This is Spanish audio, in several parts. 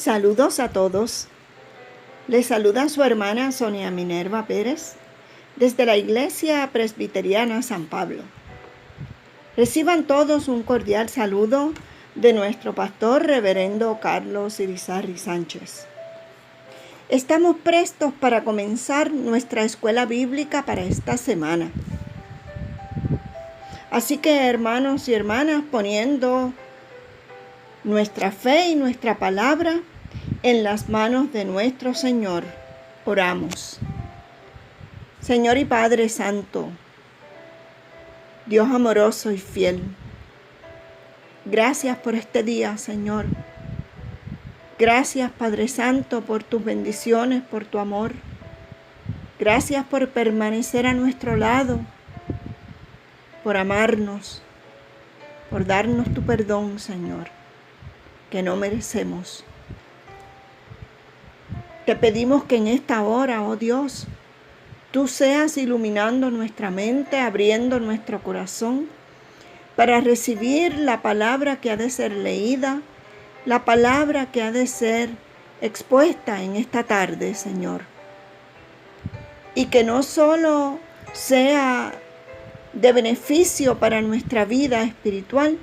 Saludos a todos. Les saluda su hermana Sonia Minerva Pérez desde la Iglesia Presbiteriana San Pablo. Reciban todos un cordial saludo de nuestro pastor reverendo Carlos Irizarry Sánchez. Estamos prestos para comenzar nuestra escuela bíblica para esta semana. Así que, hermanos y hermanas, poniendo nuestra fe y nuestra palabra en las manos de nuestro Señor, oramos. Señor y Padre Santo, Dios amoroso y fiel, gracias por este día, Señor. Gracias, Padre Santo, por tus bendiciones, por tu amor. Gracias por permanecer a nuestro lado, por amarnos, por darnos tu perdón, Señor, que no merecemos. Te pedimos que en esta hora, oh Dios, tú seas iluminando nuestra mente, abriendo nuestro corazón para recibir la palabra que ha de ser leída, la palabra que ha de ser expuesta en esta tarde, Señor. Y que no solo sea de beneficio para nuestra vida espiritual,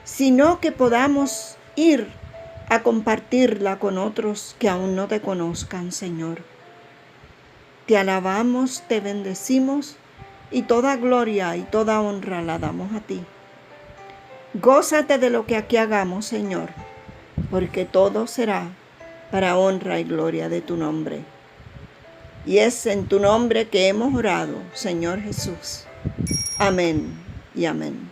sino que podamos ir a compartirla con otros que aún no te conozcan, Señor. Te alabamos, te bendecimos y toda gloria y toda honra la damos a ti. Gózate de lo que aquí hagamos, Señor, porque todo será para honra y gloria de tu nombre. Y es en tu nombre que hemos orado, Señor Jesús. Amén y amén.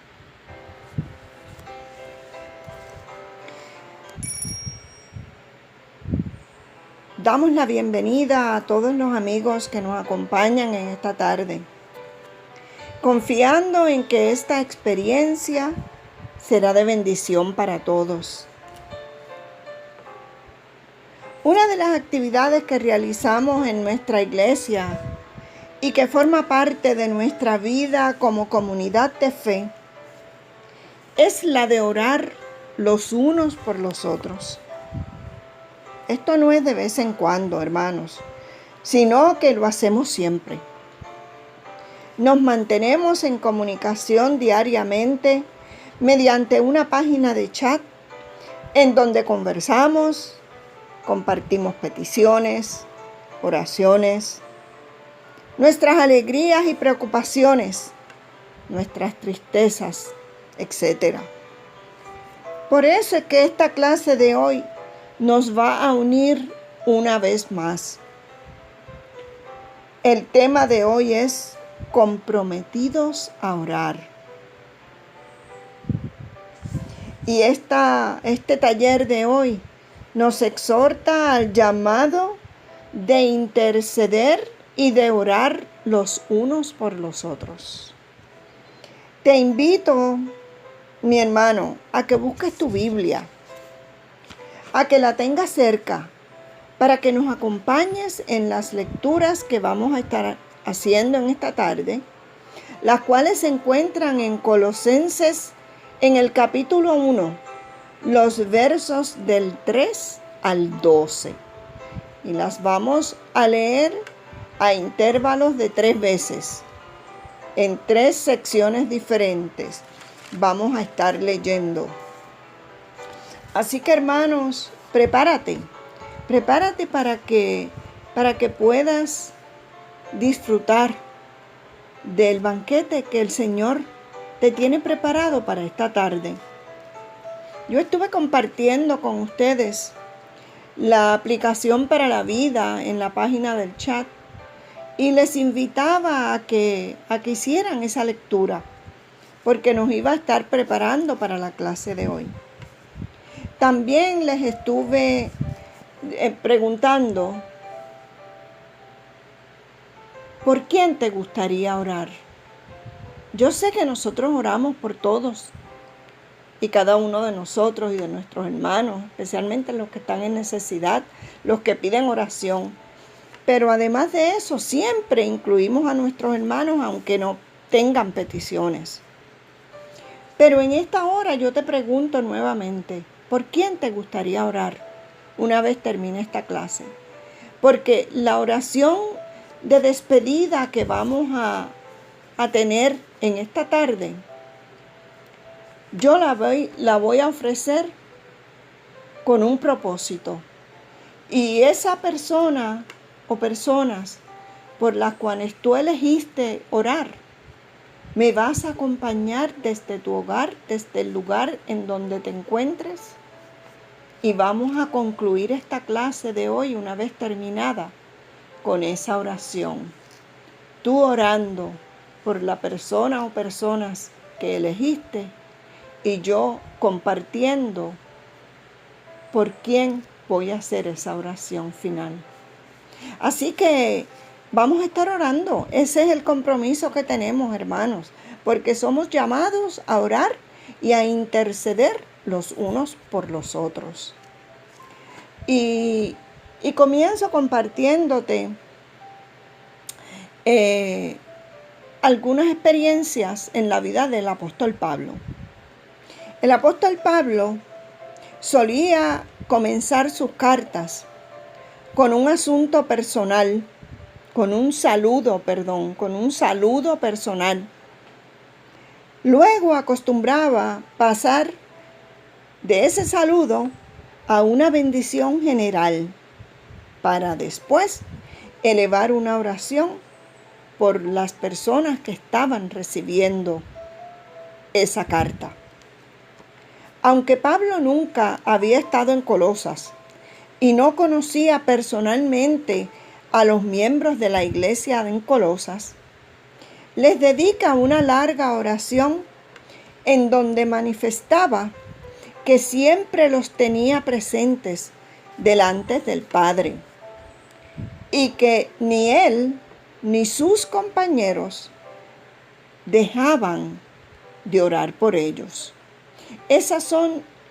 Damos la bienvenida a todos los amigos que nos acompañan en esta tarde, confiando en que esta experiencia será de bendición para todos. Una de las actividades que realizamos en nuestra iglesia y que forma parte de nuestra vida como comunidad de fe es la de orar los unos por los otros. Esto no es de vez en cuando, hermanos, sino que lo hacemos siempre. Nos mantenemos en comunicación diariamente mediante una página de chat en donde conversamos, compartimos peticiones, oraciones, nuestras alegrías y preocupaciones, nuestras tristezas, etc. Por eso es que esta clase de hoy nos va a unir una vez más. El tema de hoy es comprometidos a orar. Y este taller de hoy nos exhorta al llamado de interceder y de orar los unos por los otros. Te invito, mi hermano, a que busques tu Biblia, a que la tengas cerca, para que nos acompañes en las lecturas que vamos a estar haciendo en esta tarde, las cuales se encuentran en Colosenses en el capítulo 1, los versos del 3 al 12. Y las vamos a leer a intervalos de 3 veces, en 3 secciones diferentes. Vamos a estar leyendo. Así que, hermanos, prepárate para que puedas disfrutar del banquete que el Señor te tiene preparado para esta tarde. Yo estuve compartiendo con ustedes la aplicación para la vida en la página del chat y les invitaba a que hicieran esa lectura, porque nos iba a estar preparando para la clase de hoy. También les estuve preguntando, ¿por quién te gustaría orar? Yo sé que nosotros oramos por todos y cada uno de nosotros y de nuestros hermanos, especialmente los que están en necesidad, los que piden oración. Pero además de eso, siempre incluimos a nuestros hermanos aunque no tengan peticiones. Pero en esta hora yo te pregunto nuevamente, ¿por quién te gustaría orar? una vez termine esta clase. Porque la oración de despedida que vamos a tener en esta tarde, yo la voy a ofrecer con un propósito. Y esa persona o personas por las cuales tú elegiste orar, me vas a acompañar desde tu hogar, desde el lugar en donde te encuentres. Y vamos a concluir esta clase de hoy una vez terminada con esa oración. Tú orando por la persona o personas que elegiste y yo compartiendo por quién voy a hacer esa oración final. Así que vamos a estar orando. Ese es el compromiso que tenemos, hermanos, porque somos llamados a orar y a interceder los unos por los otros. Y comienzo compartiéndote algunas experiencias en la vida del apóstol Pablo. El apóstol Pablo solía comenzar sus cartas con un asunto personal, con un saludo personal. Luego acostumbraba pasar de ese saludo a una bendición general para después elevar una oración por las personas que estaban recibiendo esa carta. Aunque Pablo nunca había estado en Colosas y no conocía personalmente a los miembros de la iglesia en Colosas, les dedica una larga oración en donde manifestaba que siempre los tenía presentes delante del Padre y que ni él ni sus compañeros dejaban de orar por ellos. Esa es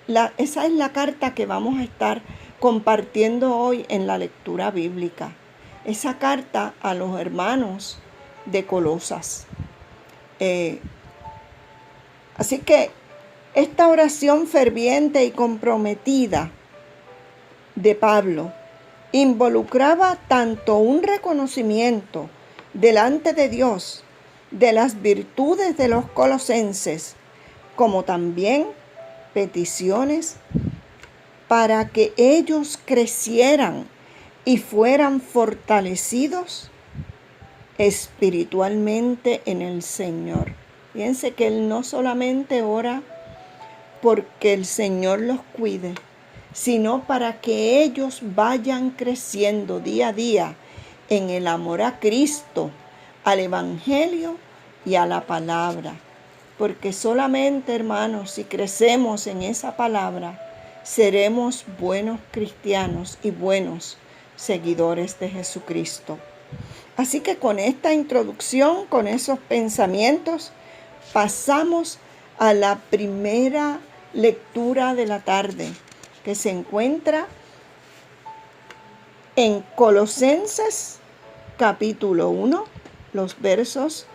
la carta que vamos a estar compartiendo hoy en la lectura bíblica. Esa carta a los hermanos de Colosas. Así que esta oración ferviente y comprometida de Pablo involucraba tanto un reconocimiento delante de Dios de las virtudes de los colosenses, como también peticiones para que ellos crecieran y fueran fortalecidos espiritualmente en el Señor. Fíjense que él no solamente ora porque el Señor los cuide, sino para que ellos vayan creciendo día a día en el amor a Cristo, al Evangelio y a la palabra. Porque solamente, hermanos, si crecemos en esa palabra, seremos buenos cristianos y buenos seguidores de Jesucristo. Así que con esta introducción, con esos pensamientos, pasamos a la primera lectura de la tarde, que se encuentra en Colosenses capítulo 1, los versos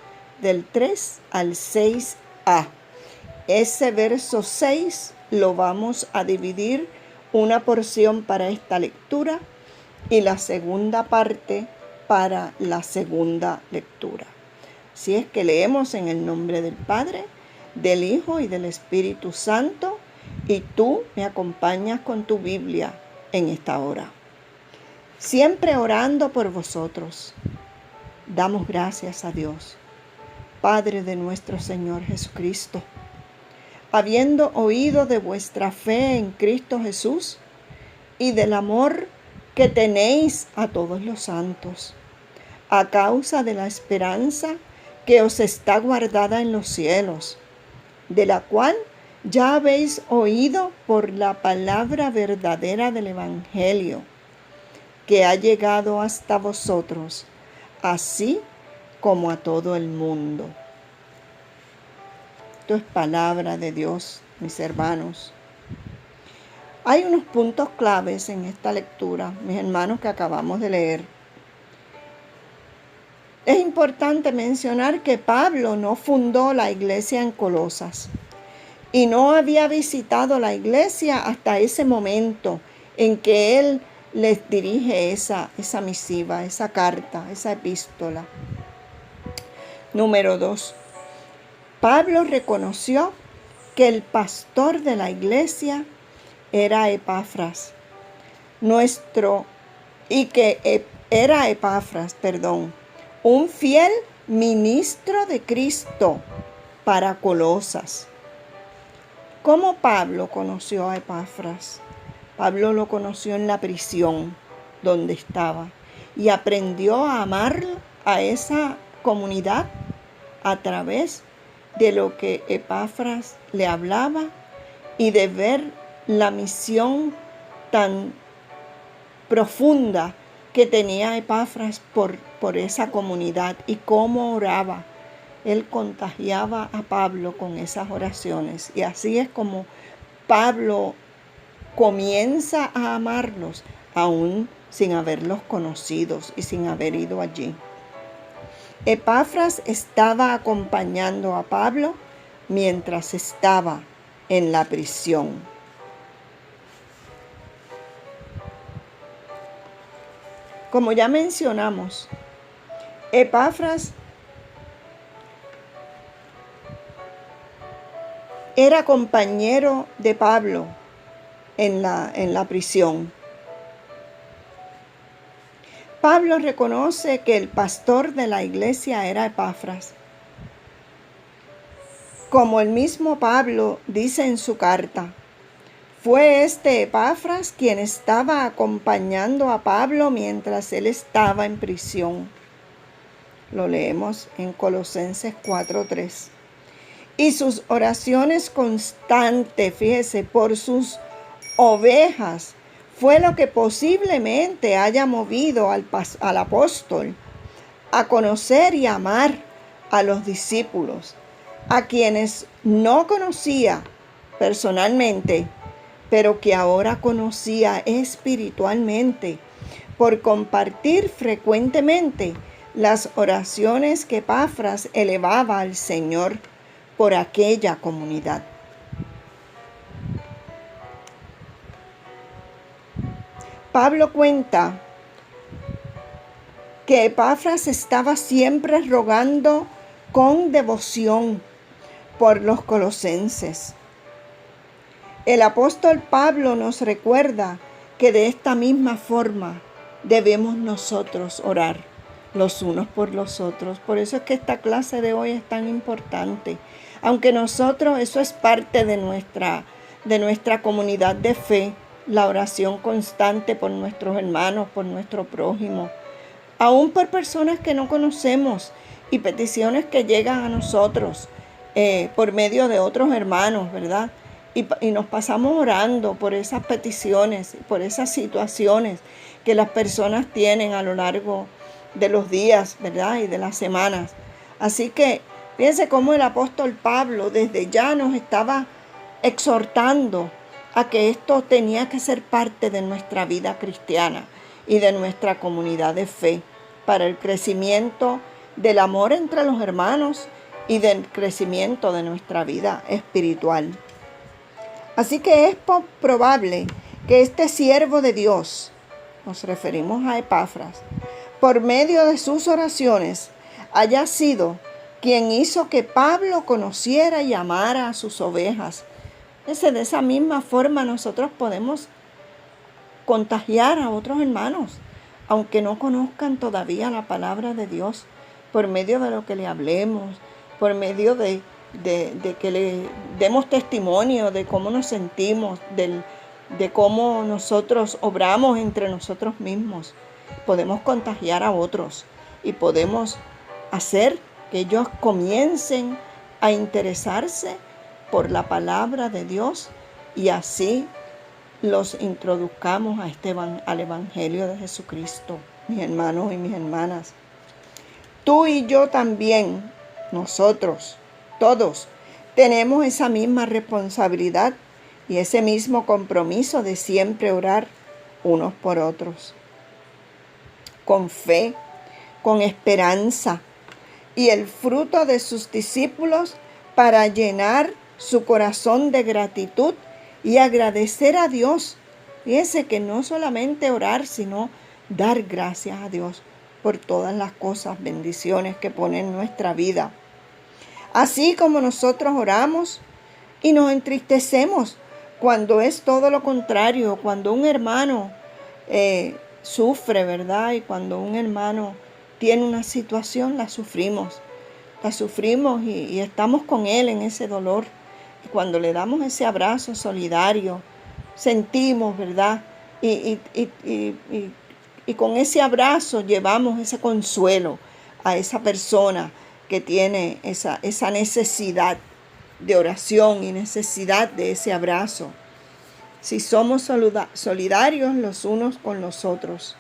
del 3 al 6a. Ese verso 6 lo vamos a dividir una porción para esta lectura y la segunda parte para la segunda lectura. Así es que leemos en el nombre del Padre, del Hijo y del Espíritu Santo, y tú me acompañas con tu Biblia en esta hora. Siempre orando por vosotros, damos gracias a Dios, Padre de nuestro Señor Jesucristo, habiendo oído de vuestra fe en Cristo Jesús y del amor que tenéis a todos los santos, a causa de la esperanza que os está guardada en los cielos, de la cual ya habéis oído por la palabra verdadera del Evangelio, que ha llegado hasta vosotros, así como a todo el mundo. Esto es palabra de Dios, mis hermanos. Hay unos puntos claves en esta lectura, mis hermanos, que acabamos de leer. Es importante mencionar que Pablo no fundó la iglesia en Colosas y no había visitado la iglesia hasta ese momento en que él les dirige esa misiva, esa carta, esa epístola. Número 2. Pablo reconoció que el pastor de la iglesia era Epafras, un fiel ministro de Cristo para Colosas. ¿Cómo Pablo conoció a Epafras? Pablo lo conoció en la prisión donde estaba y aprendió a amar a esa comunidad a través de lo que Epafras le hablaba y de ver la misión tan profunda que tenía Epafras por esa comunidad y cómo oraba. Él contagiaba a Pablo con esas oraciones y así es como Pablo comienza a amarlos aún sin haberlos conocido y sin haber ido allí. Epafras estaba acompañando a Pablo mientras estaba en la prisión. Como ya mencionamos, Epafras era compañero de Pablo en la prisión. Pablo reconoce que el pastor de la iglesia era Epafras. Como el mismo Pablo dice en su carta, fue este Epafras quien estaba acompañando a Pablo mientras él estaba en prisión. Lo leemos en Colosenses 4:3. Y sus oraciones constantes, fíjese, por sus ovejas, fue lo que posiblemente haya movido al apóstol a conocer y amar a los discípulos, a quienes no conocía personalmente, pero que ahora conocía espiritualmente, por compartir frecuentemente las oraciones que Epafras elevaba al Señor por aquella comunidad. Pablo cuenta que Epafras estaba siempre rogando con devoción por los colosenses. El apóstol Pablo nos recuerda que de esta misma forma debemos nosotros orar los unos por los otros. Por eso es que esta clase de hoy es tan importante. Aunque nosotros, eso es parte de nuestra comunidad de fe, la oración constante por nuestros hermanos, por nuestro prójimo, aún por personas que no conocemos y peticiones que llegan a nosotros por medio de otros hermanos, ¿verdad? Y nos pasamos orando por esas peticiones, por esas situaciones que las personas tienen a lo largo de los días, ¿verdad? Y de las semanas. Así que fíjense cómo el apóstol Pablo desde ya nos estaba exhortando a que esto tenía que ser parte de nuestra vida cristiana y de nuestra comunidad de fe para el crecimiento del amor entre los hermanos y del crecimiento de nuestra vida espiritual. Así que es probable que este siervo de Dios, nos referimos a Epafras, por medio de sus oraciones haya sido quien hizo que Pablo conociera y amara a sus ovejas. De esa misma forma nosotros podemos contagiar a otros hermanos, aunque no conozcan todavía la palabra de Dios, por medio de lo que le hablemos, por medio de que le demos testimonio de cómo nos sentimos, de cómo nosotros obramos entre nosotros mismos. Podemos contagiar a otros y podemos hacer que ellos comiencen a interesarse por la palabra de Dios y así los introduzcamos al Evangelio de Jesucristo, mis hermanos y mis hermanas. Tú y yo también, nosotros, todos, tenemos esa misma responsabilidad y ese mismo compromiso de siempre orar unos por otros, con fe, con esperanza y el fruto de sus discípulos para llenar su corazón de gratitud y agradecer a Dios Fíjense que no solamente orar, sino dar gracias a Dios por todas las cosas, bendiciones que pone en nuestra vida. Así como nosotros oramos y nos entristecemos cuando es todo lo contrario, cuando un hermano sufre, ¿verdad? Y cuando un hermano tiene una situación, la sufrimos y estamos con él en ese dolor. Y cuando le damos ese abrazo solidario, sentimos, ¿verdad? Y con ese abrazo llevamos ese consuelo a esa persona que tiene esa necesidad de oración y necesidad de ese abrazo. Si somos solidarios los unos con los otros,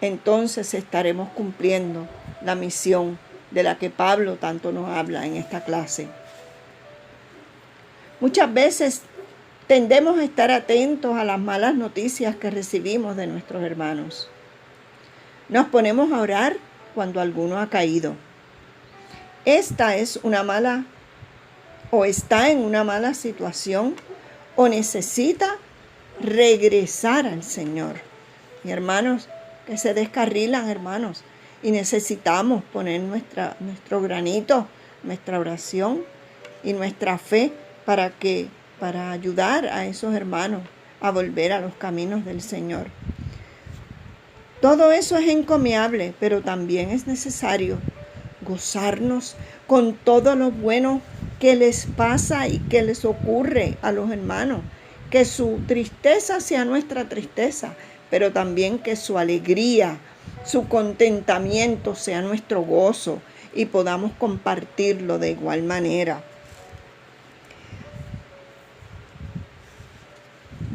entonces estaremos cumpliendo la misión de la que Pablo tanto nos habla en esta clase. Muchas veces tendemos a estar atentos a las malas noticias que recibimos de nuestros hermanos. Nos ponemos a orar cuando alguno ha caído. Esta es una mala o está en una mala situación o necesita regresar al Señor. Y hermanos, que se descarrilan, hermanos, y necesitamos poner nuestro granito, nuestra oración y nuestra fe para ayudar a esos hermanos a volver a los caminos del Señor. Todo eso es encomiable, pero también es necesario gozarnos con todo lo bueno que les pasa y que les ocurre a los hermanos. Que su tristeza sea nuestra tristeza, pero también que su alegría, su contentamiento sea nuestro gozo y podamos compartirlo de igual manera.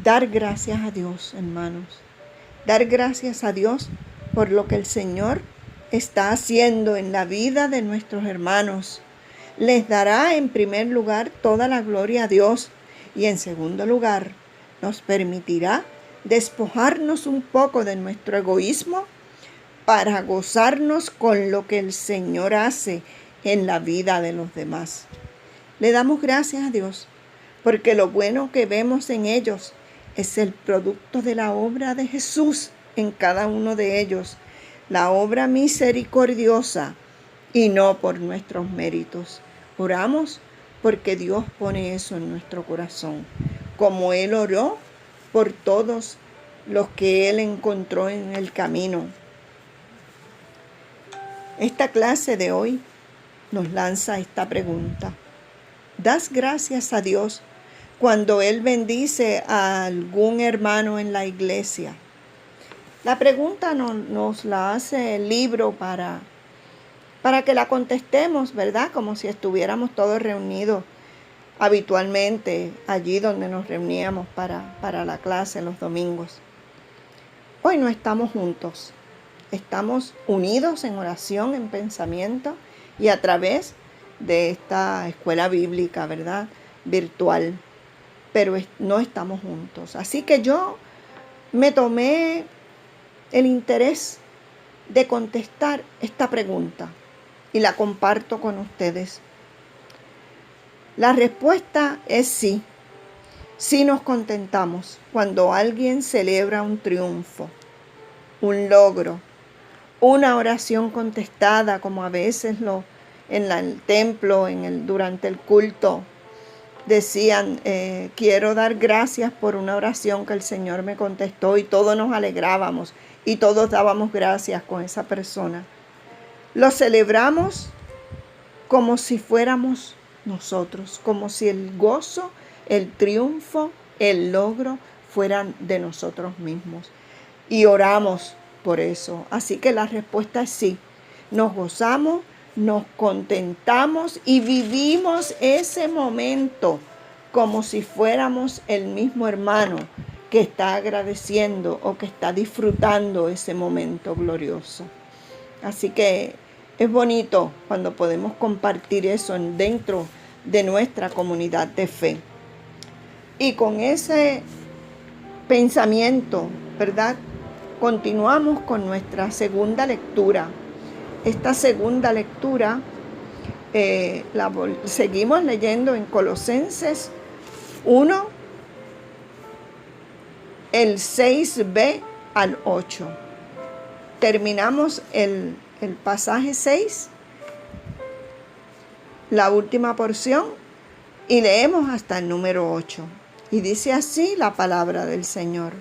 Dar gracias a Dios, hermanos. Dar gracias a Dios por lo que el Señor está haciendo en la vida de nuestros hermanos. Les dará en primer lugar toda la gloria a Dios y en segundo lugar nos permitirá despojarnos un poco de nuestro egoísmo para gozarnos con lo que el Señor hace en la vida de los demás. Le damos gracias a Dios porque lo bueno que vemos en ellos es el producto de la obra de Jesús en cada uno de ellos, la obra misericordiosa y no por nuestros méritos. Oramos porque Dios pone eso en nuestro corazón, como Él oró por todos los que Él encontró en el camino. Esta clase de hoy nos lanza esta pregunta. ¿Das gracias a Dios cuando Él bendice a algún hermano en la iglesia? La pregunta nos la hace el libro para que la contestemos, ¿verdad? Como si estuviéramos todos reunidos habitualmente allí donde nos reuníamos para la clase los domingos. Hoy no estamos juntos, estamos unidos en oración, en pensamiento y a través de esta escuela bíblica, ¿verdad? Virtual, pero no estamos juntos. Así que yo me tomé el interés de contestar esta pregunta y la comparto con ustedes. La respuesta es sí. Sí nos contentamos cuando alguien celebra un triunfo, un logro, una oración contestada, como a veces en el templo, durante el culto, decían, quiero dar gracias por una oración que el Señor me contestó, y todos nos alegrábamos y todos dábamos gracias con esa persona. Lo celebramos como si fuéramos nosotros, como si el gozo, el triunfo, el logro fueran de nosotros mismos. Y oramos por eso. Así que la respuesta es sí. Nos gozamos, nos contentamos y vivimos ese momento como si fuéramos el mismo hermano que está agradeciendo o que está disfrutando ese momento glorioso. Así que es bonito cuando podemos compartir eso dentro de nuestra comunidad de fe. Y con ese pensamiento, ¿verdad? Continuamos con nuestra segunda lectura. Esta segunda lectura seguimos leyendo en Colosenses 1, el 6b al 8. Terminamos el pasaje 6, la última porción, y leemos hasta el número 8. Y dice así la palabra del Señor.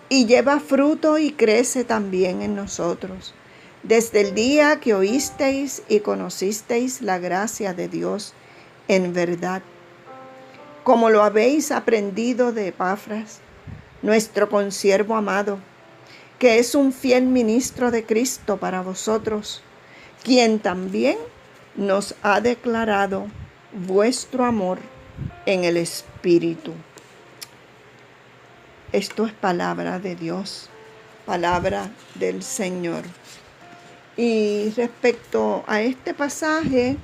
Y lleva fruto y crece también en nosotros, desde el día que oísteis y conocisteis la gracia de Dios en verdad, como lo habéis aprendido de Epafras, nuestro consiervo amado, que es un fiel ministro de Cristo para vosotros, quien también nos ha declarado vuestro amor en el Espíritu. Esto es palabra de Dios, palabra del Señor. Y respecto a este pasaje,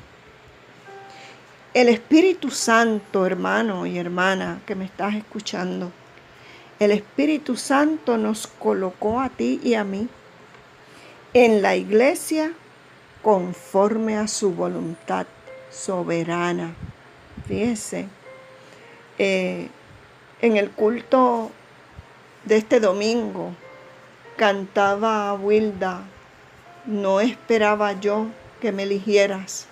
el Espíritu Santo, hermano y hermana que me estás escuchando, el Espíritu Santo nos colocó a ti y a mí en la iglesia conforme a su voluntad soberana. Fíjese, en el culto de este domingo cantaba Wilda: no esperaba yo que me eligieras,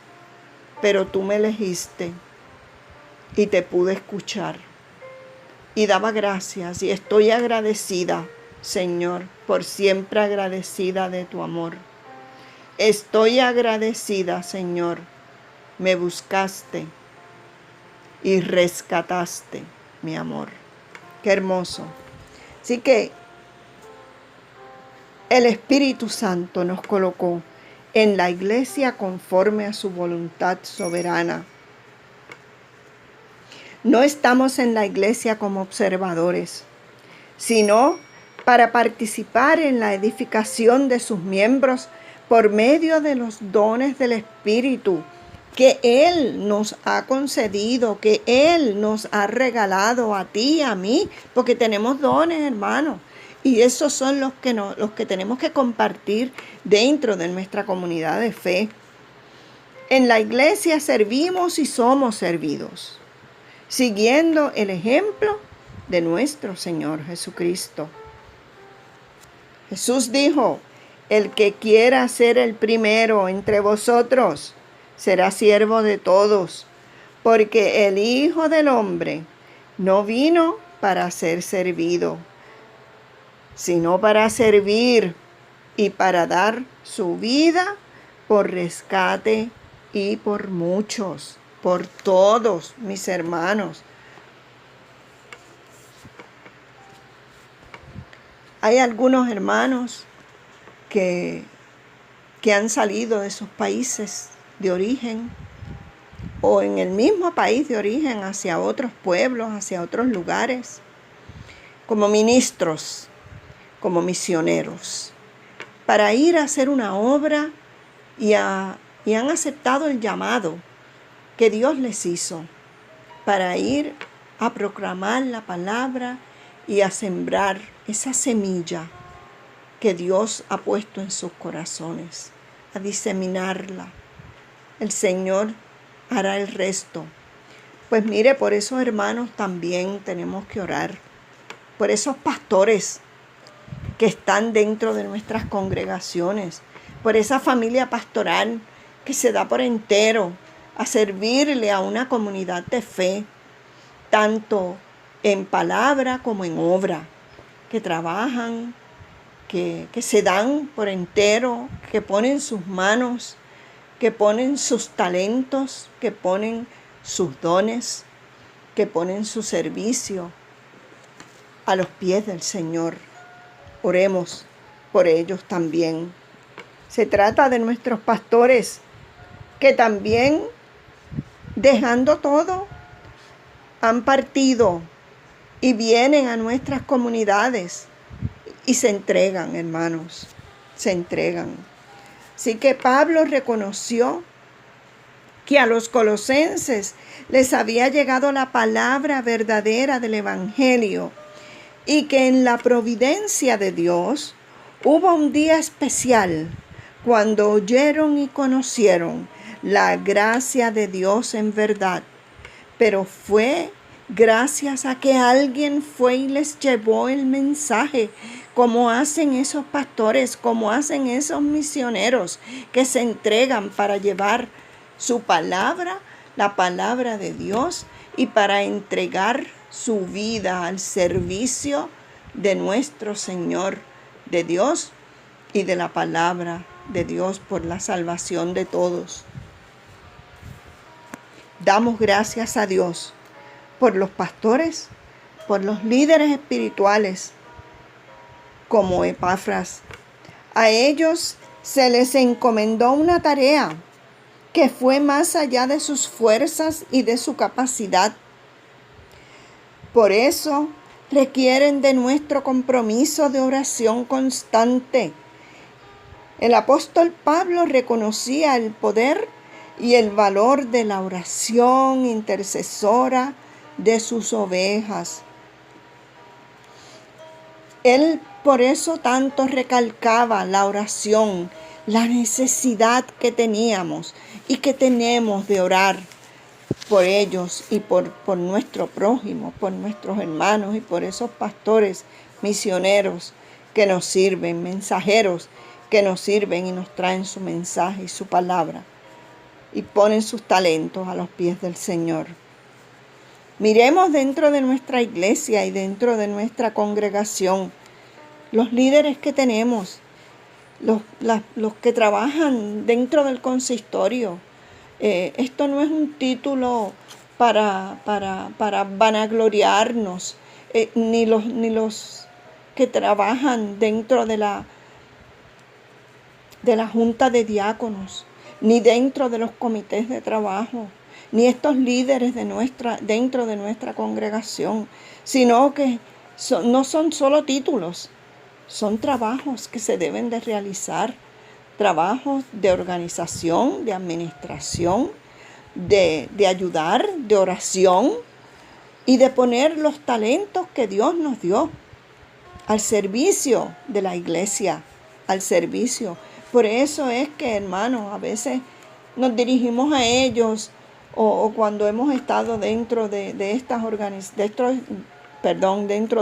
pero tú me elegiste y te pude escuchar. Y daba gracias y estoy agradecida, Señor, por siempre agradecida de tu amor. Estoy agradecida, Señor, me buscaste y rescataste mi amor. Qué hermoso. Así que el Espíritu Santo nos colocó en la iglesia conforme a su voluntad soberana. No estamos en la iglesia como observadores, sino para participar en la edificación de sus miembros por medio de los dones del Espíritu que Él nos ha concedido, que Él nos ha regalado a ti y a mí, porque tenemos dones, hermanos, y esos son los que tenemos que compartir dentro de nuestra comunidad de fe. En la iglesia servimos y somos servidos, siguiendo el ejemplo de nuestro Señor Jesucristo. Jesús dijo: el que quiera ser el primero entre vosotros será siervo de todos, porque el Hijo del Hombre no vino para ser servido, sino para servir y para dar su vida por rescate y por muchos, por todos mis hermanos. Hay algunos hermanos que han salido de sus países de origen o en el mismo país de origen hacia otros pueblos, hacia otros lugares, como ministros, como misioneros, para ir a hacer una obra y han aceptado el llamado que Dios les hizo para ir a proclamar la palabra y a sembrar esa semilla que Dios ha puesto en sus corazones, a diseminarla. El Señor hará el resto. Pues mire, por esos hermanos también tenemos que orar, por esos pastores que están dentro de nuestras congregaciones, por esa familia pastoral que se da por entero a servirle a una comunidad de fe, tanto en palabra como en obra, que trabajan, que se dan por entero, que ponen sus manos, que ponen sus talentos, que ponen sus dones, que ponen su servicio a los pies del Señor. Oremos por ellos también. Se trata de nuestros pastores que también, dejando todo, han partido y vienen a nuestras comunidades y se entregan, hermanos, se entregan. Así que Pablo reconoció que a los colosenses les había llegado la palabra verdadera del Evangelio y que en la providencia de Dios hubo un día especial cuando oyeron y conocieron la gracia de Dios en verdad, pero fue gracias a que alguien fue y les llevó el mensaje, como hacen esos pastores, como hacen esos misioneros que se entregan para llevar su palabra, la palabra de Dios, y para entregar su vida al servicio de nuestro Señor, de Dios y de la palabra de Dios por la salvación de todos. Damos gracias a Dios por los pastores, por los líderes espirituales como Epafras. A ellos se les encomendó una tarea que fue más allá de sus fuerzas y de su capacidad. Por eso requieren de nuestro compromiso de oración constante. El apóstol Pablo reconocía el poder y el valor de la oración intercesora de sus ovejas. Él por eso tanto recalcaba la oración, la necesidad que teníamos y que tenemos de orar por ellos y por nuestro prójimo, por nuestros hermanos y por esos pastores misioneros que nos sirven, mensajeros que nos sirven y nos traen su mensaje y su palabra y ponen sus talentos a los pies del Señor. Miremos dentro de nuestra iglesia y dentro de nuestra congregación los líderes que tenemos, los que trabajan dentro del consistorio. Esto no es un título para vanagloriarnos, ni los que trabajan dentro de la junta de diáconos, ni dentro de los comités de trabajo, ni estos líderes dentro de nuestra congregación, sino que no son solo títulos, son trabajos que se deben de realizar, trabajos de organización, de administración, de ayudar, de oración y de poner los talentos que Dios nos dio al servicio de la iglesia, al servicio. Por eso es que, hermanos, a veces nos dirigimos a ellos o cuando hemos estado dentro dentro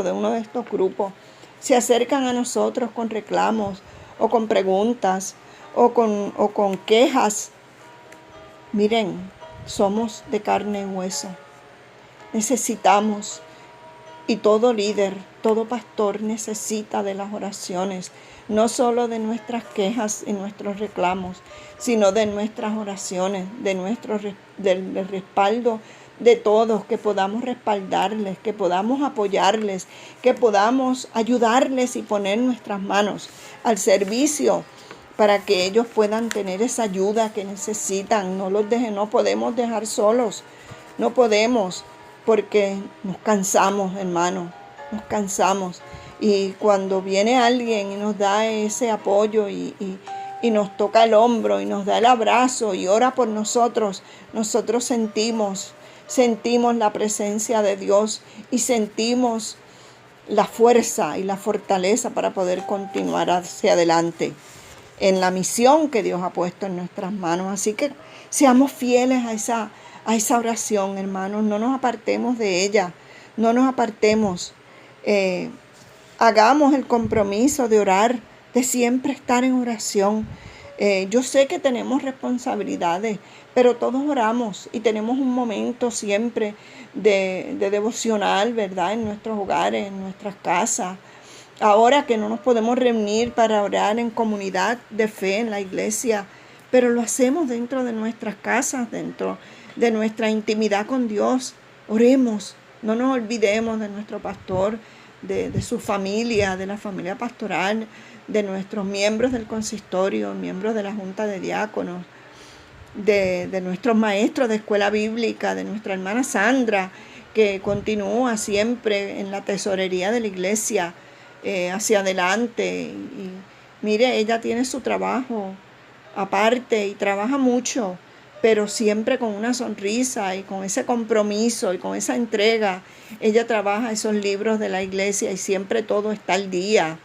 de uno de estos grupos, se acercan a nosotros con reclamos o con preguntas o con quejas. Miren, somos de carne y hueso. Necesitamos, y todo líder, todo pastor necesita de las oraciones, no solo de nuestras quejas y nuestros reclamos, sino de nuestras oraciones, del respaldo de todos, que podamos respaldarles, que podamos apoyarles, que podamos ayudarles y poner nuestras manos al servicio para que ellos puedan tener esa ayuda que necesitan. No podemos dejar solos, no podemos, porque nos cansamos, hermanos, nos cansamos. Y cuando viene alguien y nos da ese apoyo y nos toca el hombro y nos da el abrazo y ora por nosotros, nosotros sentimos la presencia de Dios y sentimos la fuerza y la fortaleza para poder continuar hacia adelante en la misión que Dios ha puesto en nuestras manos. Así que seamos fieles a esa oración, hermanos. No nos apartemos de ella, no nos apartemos. Hagamos el compromiso de orar, de siempre estar en oración. Yo sé que tenemos responsabilidades, pero todos oramos y tenemos un momento siempre de devocional, ¿verdad? En nuestros hogares, en nuestras casas. Ahora que no nos podemos reunir para orar en comunidad de fe en la iglesia, pero lo hacemos dentro de nuestras casas, dentro de nuestra intimidad con Dios. Oremos, no nos olvidemos de nuestro pastor, de su familia, de la familia pastoral, de nuestros miembros del consistorio, miembros de la junta de diáconos, de nuestros maestros de escuela bíblica, de nuestra hermana Sandra, que continúa siempre en la tesorería de la iglesia, hacia adelante. Y mire, ella tiene su trabajo aparte y trabaja mucho, pero siempre con una sonrisa y con ese compromiso y con esa entrega. Ella trabaja esos libros de la iglesia y siempre todo está al día.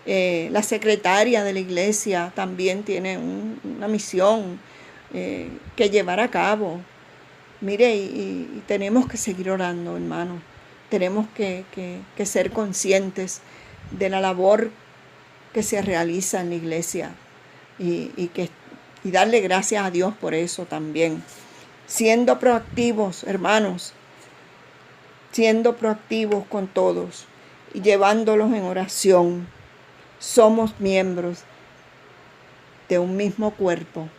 La secretaria de la iglesia también tiene una misión que llevar a cabo. Mire, y tenemos que seguir orando, hermano. Tenemos que ser conscientes de la labor que se realiza en la iglesia y darle gracias a Dios por eso también. Siendo proactivos, hermanos, siendo proactivos con todos y llevándolos en oración. Somos miembros de un mismo cuerpo.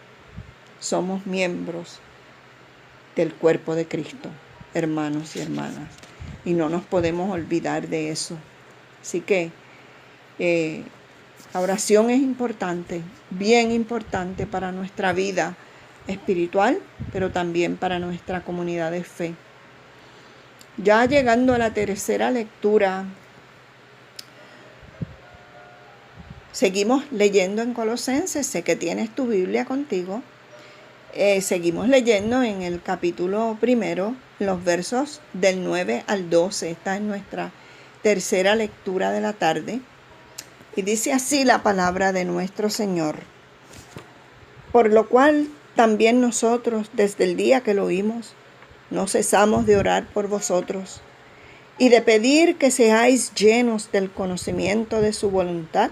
Somos miembros del cuerpo de Cristo, hermanos y hermanas. Y no nos podemos olvidar de eso. Así que la oración es importante, bien importante para nuestra vida espiritual, pero también para nuestra comunidad de fe. Ya llegando a la tercera lectura, seguimos leyendo en Colosenses. Sé que tienes tu Biblia contigo. Seguimos leyendo en el capítulo 1, los versos del 9 al 12. Esta es nuestra tercera lectura de la tarde. Y dice así la palabra de nuestro Señor. Por lo cual también nosotros, desde el día que lo oímos, no cesamos de orar por vosotros y de pedir que seáis llenos del conocimiento de su voluntad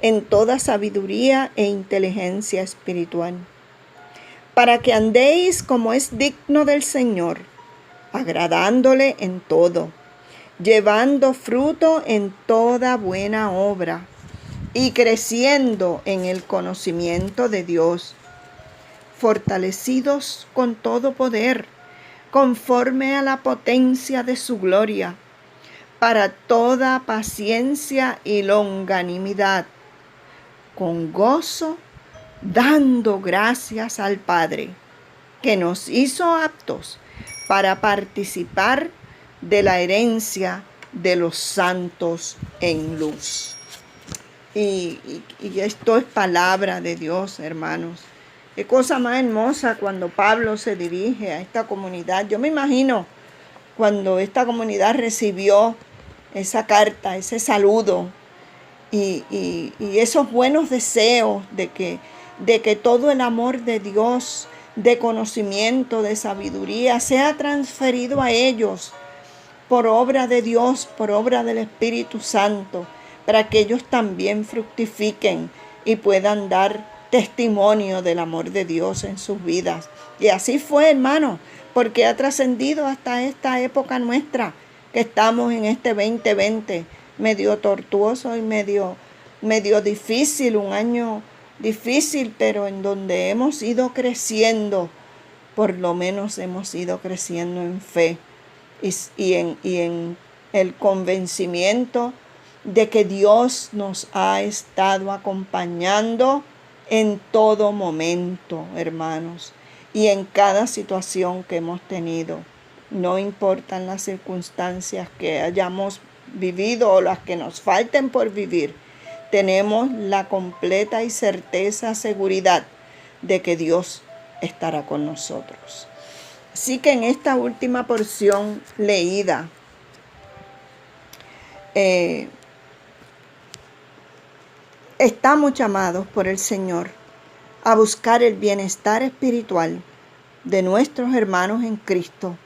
en toda sabiduría e inteligencia espiritual, para que andéis como es digno del Señor, agradándole en todo, llevando fruto en toda buena obra y creciendo en el conocimiento de Dios, fortalecidos con todo poder, conforme a la potencia de su gloria, para toda paciencia y longanimidad, con gozo, dando gracias al Padre, que nos hizo aptos para participar de la herencia de los santos en luz. Y esto es palabra de Dios, hermanos. Qué cosa más hermosa cuando Pablo se dirige a esta comunidad. Yo me imagino cuando esta comunidad recibió esa carta, ese saludo y esos buenos deseos de que todo el amor de Dios, de conocimiento, de sabiduría, sea transferido a ellos por obra de Dios, por obra del Espíritu Santo, para que ellos también fructifiquen y puedan dar testimonio del amor de Dios en sus vidas. Y así fue, hermano, porque ha trascendido hasta esta época nuestra, que estamos en este 2020, medio tortuoso y medio difícil, un año difícil, pero en donde hemos ido creciendo, por lo menos hemos ido creciendo en fe y en el convencimiento de que Dios nos ha estado acompañando en todo momento, hermanos, y en cada situación que hemos tenido. No importan las circunstancias que hayamos vivido o las que nos falten por vivir, tenemos la completa y certeza seguridad de que Dios estará con nosotros. Así que en esta última porción leída, estamos llamados por el Señor a buscar el bienestar espiritual de nuestros hermanos en Cristo.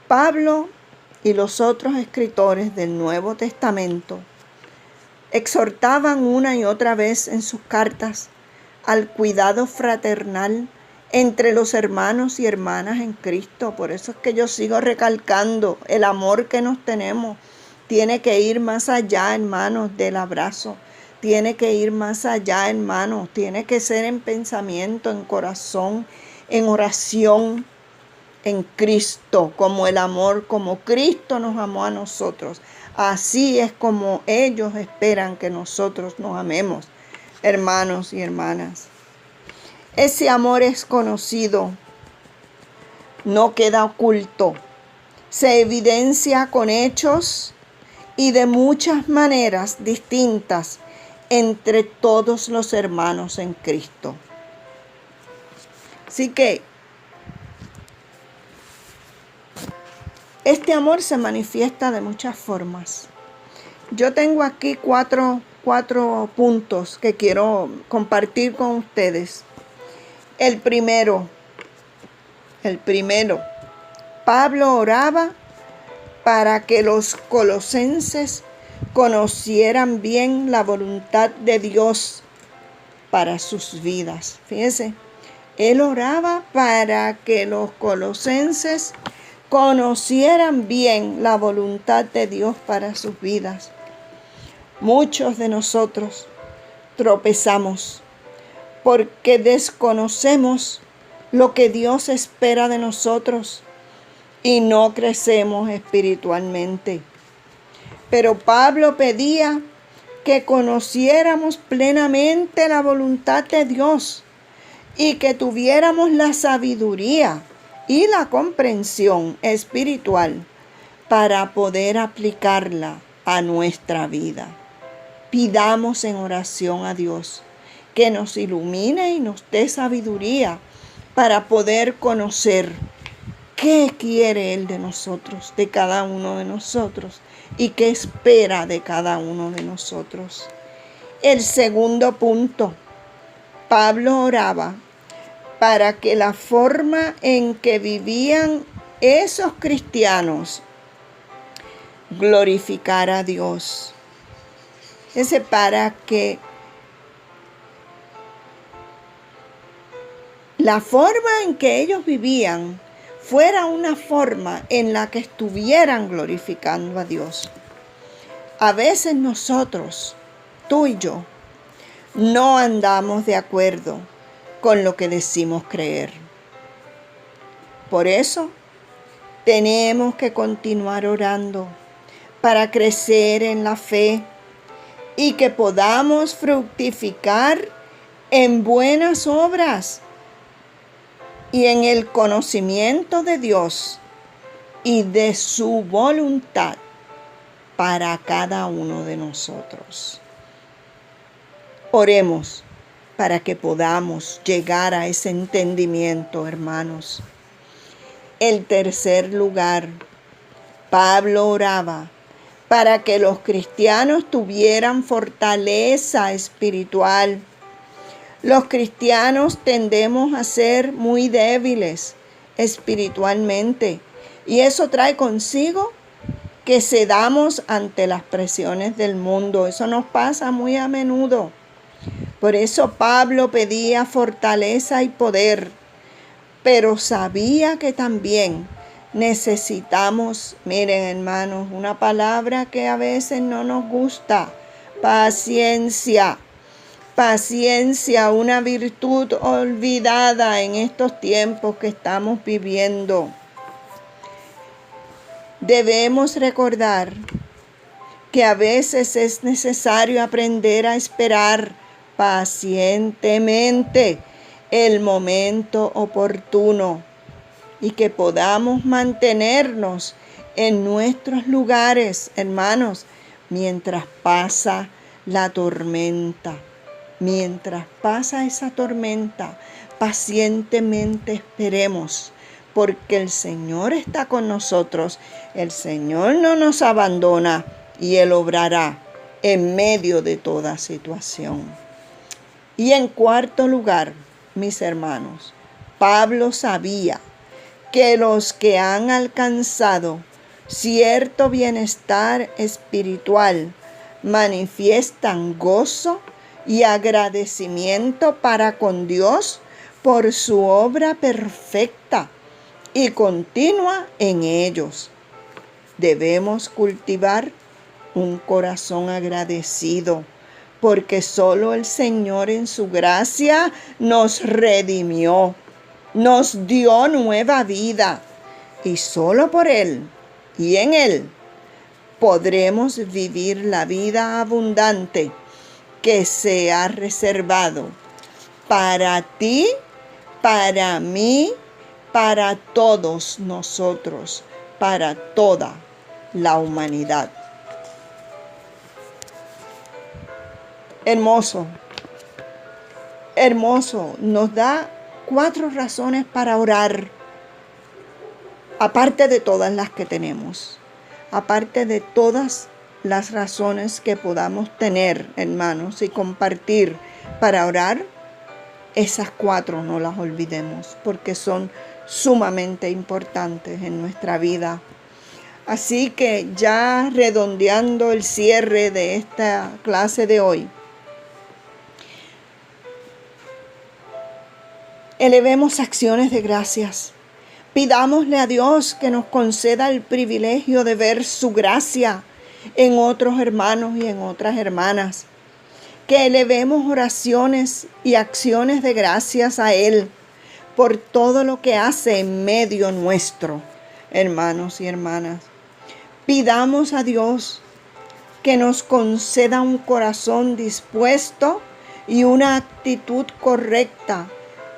Pablo y los otros escritores del Nuevo Testamento exhortaban una y otra vez en sus cartas al cuidado fraternal entre los hermanos y hermanas en Cristo. Por eso es que yo sigo recalcando el amor que nos tenemos. Tiene que ir más allá, hermanos, del abrazo. Tiene que ir más allá, hermanos. Tiene que ser en pensamiento, en corazón, en oración, en Cristo, como el amor, como Cristo nos amó a nosotros. Así es como ellos esperan que nosotros nos amemos, hermanos y hermanas. Ese amor es conocido, no queda oculto, se evidencia con hechos y de muchas maneras distintas entre todos los hermanos en Cristo. Así que este amor se manifiesta de muchas formas. Yo tengo aquí cuatro puntos que quiero compartir con ustedes. El primero, Pablo oraba para que los colosenses conocieran bien la voluntad de Dios para sus vidas. Fíjense, él oraba para que los colosenses conocieran bien la voluntad de Dios para sus vidas. Muchos de nosotros tropezamos porque desconocemos lo que Dios espera de nosotros y no crecemos espiritualmente. Pero Pablo pedía que conociéramos plenamente la voluntad de Dios y que tuviéramos la sabiduría y la comprensión espiritual para poder aplicarla a nuestra vida. Pidamos en oración a Dios que nos ilumine y nos dé sabiduría para poder conocer qué quiere Él de nosotros, de cada uno de nosotros, y qué espera de cada uno de nosotros. El segundo punto, Pablo oraba para que la forma en que vivían esos cristianos glorificara a Dios. Para que la forma en que ellos vivían fuera una forma en la que estuvieran glorificando a Dios. A veces nosotros, tú y yo, no andamos de acuerdo con lo que decimos creer. Por eso, tenemos que continuar orando para crecer en la fe y que podamos fructificar en buenas obras y en el conocimiento de Dios y de su voluntad para cada uno de nosotros. Oremos para que podamos llegar a ese entendimiento, hermanos. El tercer lugar, Pablo oraba para que los cristianos tuvieran fortaleza espiritual. Los cristianos tendemos a ser muy débiles espiritualmente y eso trae consigo que cedamos ante las presiones del mundo. Eso nos pasa muy a menudo. Por eso Pablo pedía fortaleza y poder, pero sabía que también necesitamos, miren hermanos, una palabra que a veces no nos gusta, paciencia. Paciencia, una virtud olvidada en estos tiempos que estamos viviendo. Debemos recordar que a veces es necesario aprender a esperar pacientemente el momento oportuno y que podamos mantenernos en nuestros lugares, hermanos, mientras pasa la tormenta. Mientras pasa esa tormenta, pacientemente esperemos, porque el Señor está con nosotros. El Señor no nos abandona y Él obrará en medio de toda situación. Y en cuarto lugar, mis hermanos, Pablo sabía que los que han alcanzado cierto bienestar espiritual manifiestan gozo y agradecimiento para con Dios por su obra perfecta y continua en ellos. Debemos cultivar un corazón agradecido, porque solo el Señor en su gracia nos redimió, nos dio nueva vida, y solo por Él y en Él podremos vivir la vida abundante que se ha reservado para ti, para mí, para todos nosotros, para toda la humanidad. Hermoso, hermoso, nos da 4 razones para orar, aparte de todas las que tenemos, aparte de todas las razones que podamos tener, hermanos, y compartir para orar. Esas 4 no las olvidemos porque son sumamente importantes en nuestra vida. Así que ya redondeando el cierre de esta clase de hoy, elevemos acciones de gracias. Pidámosle a Dios que nos conceda el privilegio de ver su gracia en otros hermanos y en otras hermanas. Que elevemos oraciones y acciones de gracias a Él por todo lo que hace en medio nuestro, hermanos y hermanas. Pidamos a Dios que nos conceda un corazón dispuesto y una actitud correcta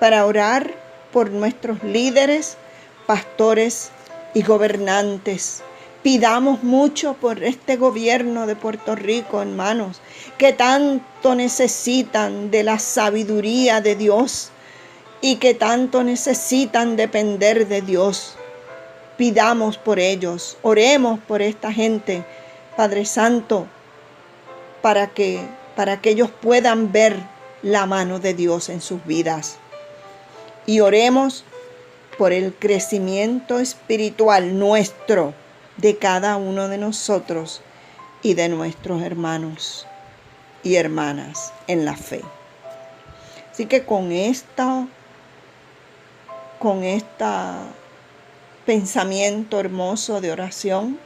para orar por nuestros líderes, pastores y gobernantes. Pidamos mucho por este gobierno de Puerto Rico, hermanos, que tanto necesitan de la sabiduría de Dios y que tanto necesitan depender de Dios. Pidamos por ellos, oremos por esta gente, Padre Santo, para que ellos puedan ver la mano de Dios en sus vidas. Y oremos por el crecimiento espiritual nuestro, de cada uno de nosotros y de nuestros hermanos y hermanas en la fe. Así que con este pensamiento hermoso de oración,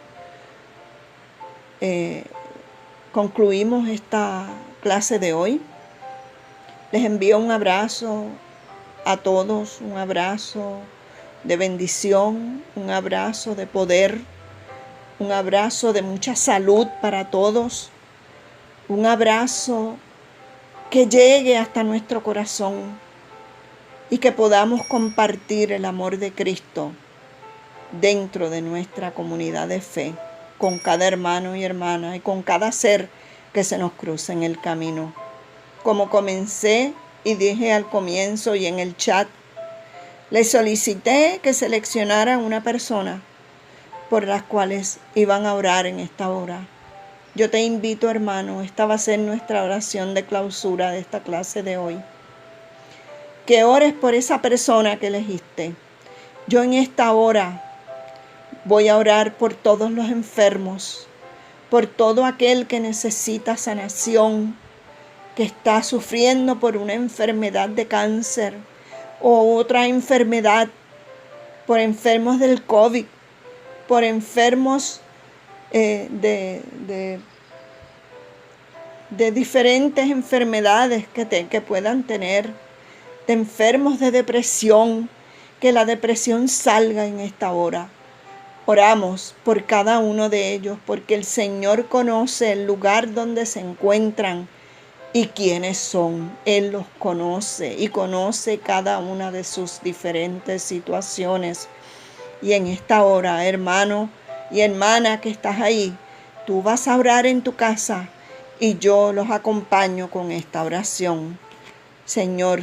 concluimos esta clase de hoy. Les envío un abrazo a todos, un abrazo de bendición, un abrazo de poder, un abrazo de mucha salud para todos, un abrazo que llegue hasta nuestro corazón y que podamos compartir el amor de Cristo dentro de nuestra comunidad de fe, con cada hermano y hermana y con cada ser que se nos cruce en el camino. Como comencé y dije al comienzo y en el chat, les solicité que seleccionaran una persona por las cuales iban a orar en esta hora. Yo te invito, hermano, esta va a ser nuestra oración de clausura de esta clase de hoy. Que ores por esa persona que elegiste. Yo en esta hora voy a orar por todos los enfermos, por todo aquel que necesita sanación, que está sufriendo por una enfermedad de cáncer o otra enfermedad, por enfermos del COVID, por enfermos de diferentes enfermedades que puedan tener, de enfermos de depresión, que la depresión salga en esta hora. Oramos por cada uno de ellos, porque el Señor conoce el lugar donde se encuentran y quiénes son. Él los conoce y conoce cada una de sus diferentes situaciones. Y en esta hora, hermano y hermana que estás ahí, tú vas a orar en tu casa y yo los acompaño con esta oración. Señor,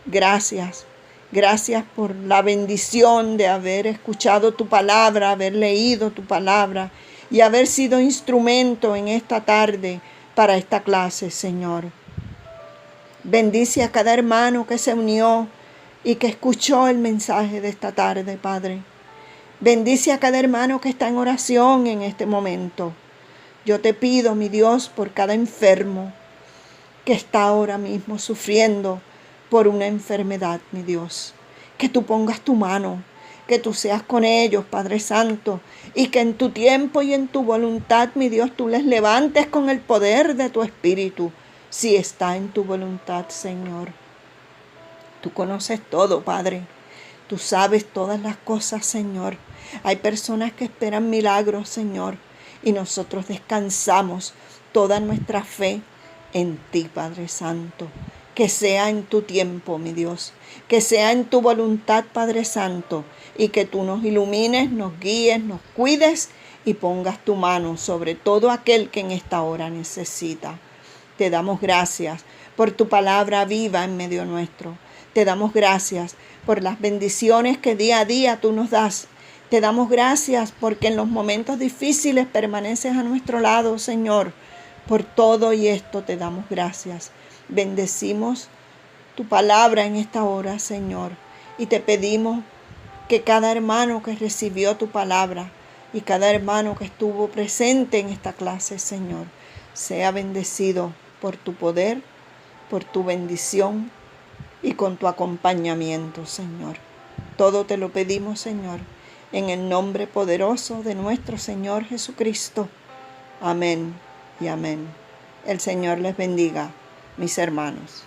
gracias. Gracias por la bendición de haber escuchado tu palabra, haber leído tu palabra y haber sido instrumento en esta tarde para esta clase, Señor. Bendice a cada hermano que se unió y que escuchó el mensaje de esta tarde, Padre. Bendice a cada hermano que está en oración en este momento. Yo te pido, mi Dios, por cada enfermo que está ahora mismo sufriendo por una enfermedad, mi Dios. Que tú pongas tu mano, que tú seas con ellos, Padre Santo, y que en tu tiempo y en tu voluntad, mi Dios, tú les levantes con el poder de tu Espíritu, si está en tu voluntad, Señor. Tú conoces todo, Padre. Tú sabes todas las cosas, Señor. Hay personas que esperan milagros, Señor, y nosotros descansamos toda nuestra fe en ti, Padre Santo. Que sea en tu tiempo, mi Dios, que sea en tu voluntad, Padre Santo, y que tú nos ilumines, nos guíes, nos cuides y pongas tu mano sobre todo aquel que en esta hora necesita. Te damos gracias por tu palabra viva en medio nuestro. Te damos gracias por las bendiciones que día a día tú nos das. Te damos gracias porque en los momentos difíciles permaneces a nuestro lado, Señor. Por todo y esto te damos gracias. Bendecimos tu palabra en esta hora, Señor. Y te pedimos que cada hermano que recibió tu palabra y cada hermano que estuvo presente en esta clase, Señor, sea bendecido por tu poder, por tu bendición y con tu acompañamiento, Señor. Todo te lo pedimos, Señor, en el nombre poderoso de nuestro Señor Jesucristo. Amén y amén. El Señor les bendiga, mis hermanos.